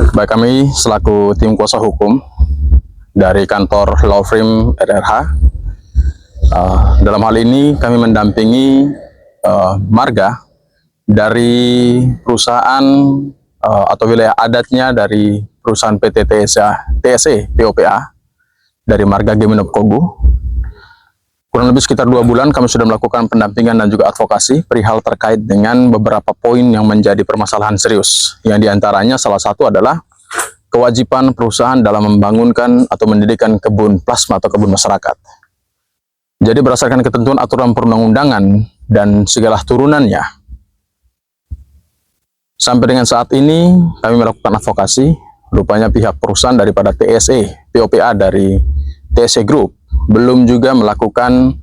Baik, kami selaku tim kuasa hukum dari kantor Law Firm RRH, dalam hal ini kami mendampingi marga dari perusahaan atau wilayah adatnya dari perusahaan PT TSE POPA dari marga Gemenop Kogu. Kurang lebih sekitar 2 bulan kami sudah melakukan pendampingan dan juga advokasi perihal terkait dengan beberapa poin yang menjadi permasalahan serius. Yang diantaranya salah satu adalah kewajiban perusahaan dalam membangunkan atau mendirikan kebun plasma atau kebun masyarakat. Jadi berdasarkan ketentuan aturan perundang-undangan dan segala turunannya, sampai dengan saat ini kami melakukan advokasi. Rupanya pihak perusahaan daripada TSE POPA dari TSE Group belum juga melakukan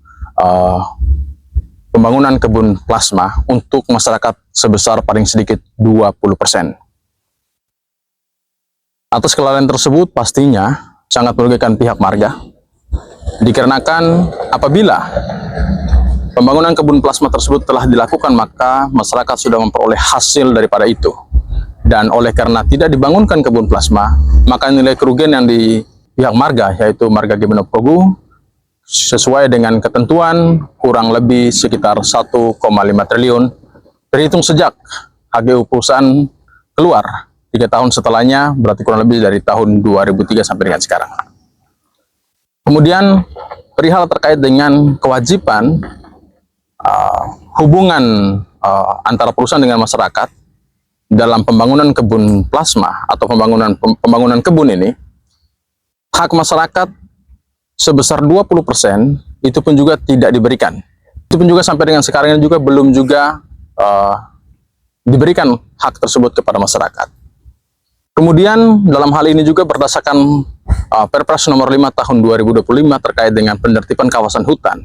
pembangunan kebun plasma untuk masyarakat sebesar paling sedikit 20%. Atas kelalaian tersebut pastinya sangat merugikan pihak marga, dikarenakan apabila pembangunan kebun plasma tersebut telah dilakukan, maka masyarakat sudah memperoleh hasil daripada itu. Dan oleh karena tidak dibangunkan kebun plasma, maka nilai kerugian yang di pihak marga, yaitu marga Gemenop Kogu, sesuai dengan ketentuan kurang lebih sekitar 1,5 triliun terhitung sejak HGU perusahaan keluar 3 tahun setelahnya, berarti kurang lebih dari tahun 2003 sampai dengan sekarang. Kemudian perihal terkait dengan kewajiban hubungan antara perusahaan dengan masyarakat dalam pembangunan kebun plasma atau pembangunan kebun ini, hak masyarakat sebesar 20% itu pun juga tidak diberikan. Itu pun juga sampai dengan sekarang ini juga belum juga diberikan hak tersebut kepada masyarakat. Kemudian dalam hal ini juga berdasarkan Perpres nomor 5 tahun 2025 terkait dengan penertiban kawasan hutan,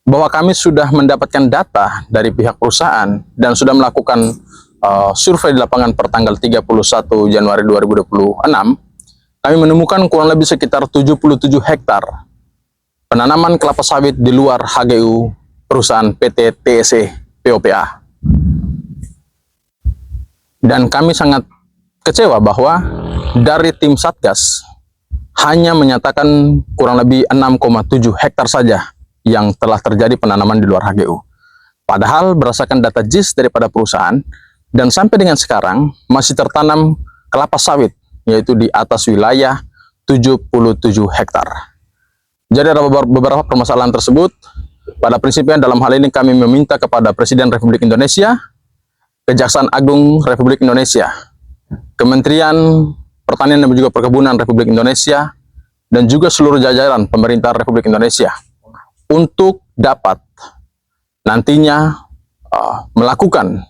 bahwa kami sudah mendapatkan data dari pihak perusahaan dan sudah melakukan survei di lapangan per tanggal 31 Januari 2026, kami menemukan kurang lebih sekitar 77 hektar penanaman kelapa sawit di luar HGU perusahaan PT TSE POPA. Dan kami sangat kecewa bahwa dari tim Satgas hanya menyatakan kurang lebih 6,7 hektar saja yang telah terjadi penanaman di luar HGU. Padahal berdasarkan data JIS daripada perusahaan, dan sampai dengan sekarang masih tertanam kelapa sawit, yaitu di atas wilayah 77 hektar. Jadi ada beberapa permasalahan tersebut. Pada prinsipnya dalam hal ini kami meminta kepada Presiden Republik Indonesia, Kejaksaan Agung Republik Indonesia, Kementerian Pertanian dan juga Perkebunan Republik Indonesia, dan juga seluruh jajaran pemerintah Republik Indonesia untuk dapat nantinya melakukan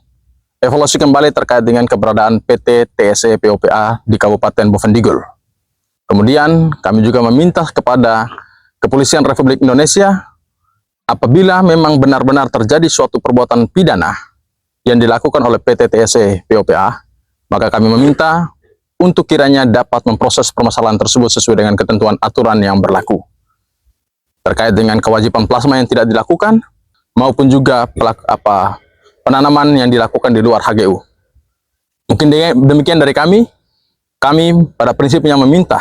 evaluasi kembali terkait dengan keberadaan PT TSE POPA di Kabupaten Bovendigul. Kemudian kami juga meminta kepada Kepolisian Republik Indonesia, apabila memang benar-benar terjadi suatu perbuatan pidana yang dilakukan oleh PT TSE POPA, maka kami meminta untuk kiranya dapat memproses permasalahan tersebut sesuai dengan ketentuan aturan yang berlaku terkait dengan kewajiban plasma yang tidak dilakukan, maupun juga penanaman yang dilakukan di luar HGU. Mungkin demikian dari kami. Kami pada prinsipnya meminta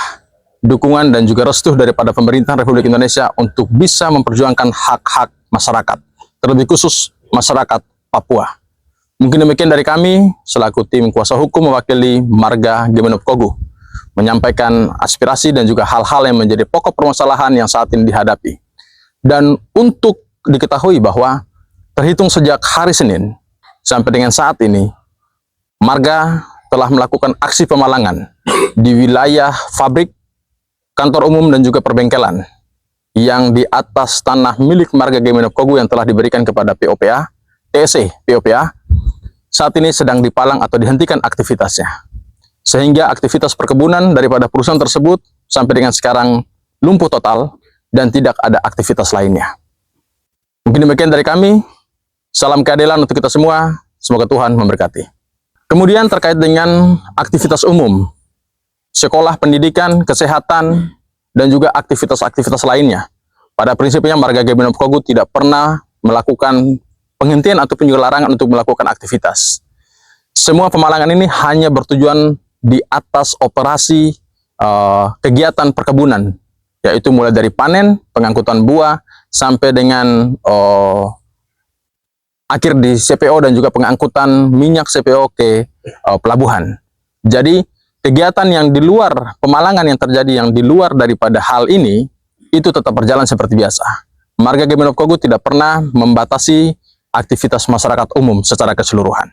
dukungan dan juga restu daripada pemerintah Republik Indonesia untuk bisa memperjuangkan hak-hak masyarakat, terlebih khusus masyarakat Papua. Mungkin demikian dari kami selaku tim kuasa hukum mewakili marga Gemenop Kogu, menyampaikan aspirasi dan juga hal-hal yang menjadi pokok permasalahan yang saat ini dihadapi. Dan untuk diketahui bahwa terhitung sejak hari Senin sampai dengan saat ini, marga telah melakukan aksi pemalangan di wilayah pabrik, kantor umum, dan juga perbengkelan yang di atas tanah milik marga Gemenop Kogu yang telah diberikan kepada POPA, TSE POPA, saat ini sedang dipalang atau dihentikan aktivitasnya. Sehingga aktivitas perkebunan daripada perusahaan tersebut sampai dengan sekarang lumpuh total dan tidak ada aktivitas lainnya. Mungkin demikian dari kami. Salam keadilan untuk kita semua. Semoga Tuhan memberkati. Kemudian terkait dengan aktivitas umum, sekolah, pendidikan, kesehatan, dan juga aktivitas-aktivitas lainnya. Pada prinsipnya marga Gemenop Kogu tidak pernah melakukan penghentian ataupun juga larangan untuk melakukan aktivitas. Semua pemalangan ini hanya bertujuan di atas operasi kegiatan perkebunan, yaitu mulai dari panen, pengangkutan buah, sampai dengan akhir di CPO dan juga pengangkutan minyak CPO ke pelabuhan. Jadi kegiatan yang di luar, pemalangan yang terjadi yang di luar daripada hal ini, itu tetap berjalan seperti biasa. Marga Gemenov Kogut tidak pernah membatasi aktivitas masyarakat umum secara keseluruhan.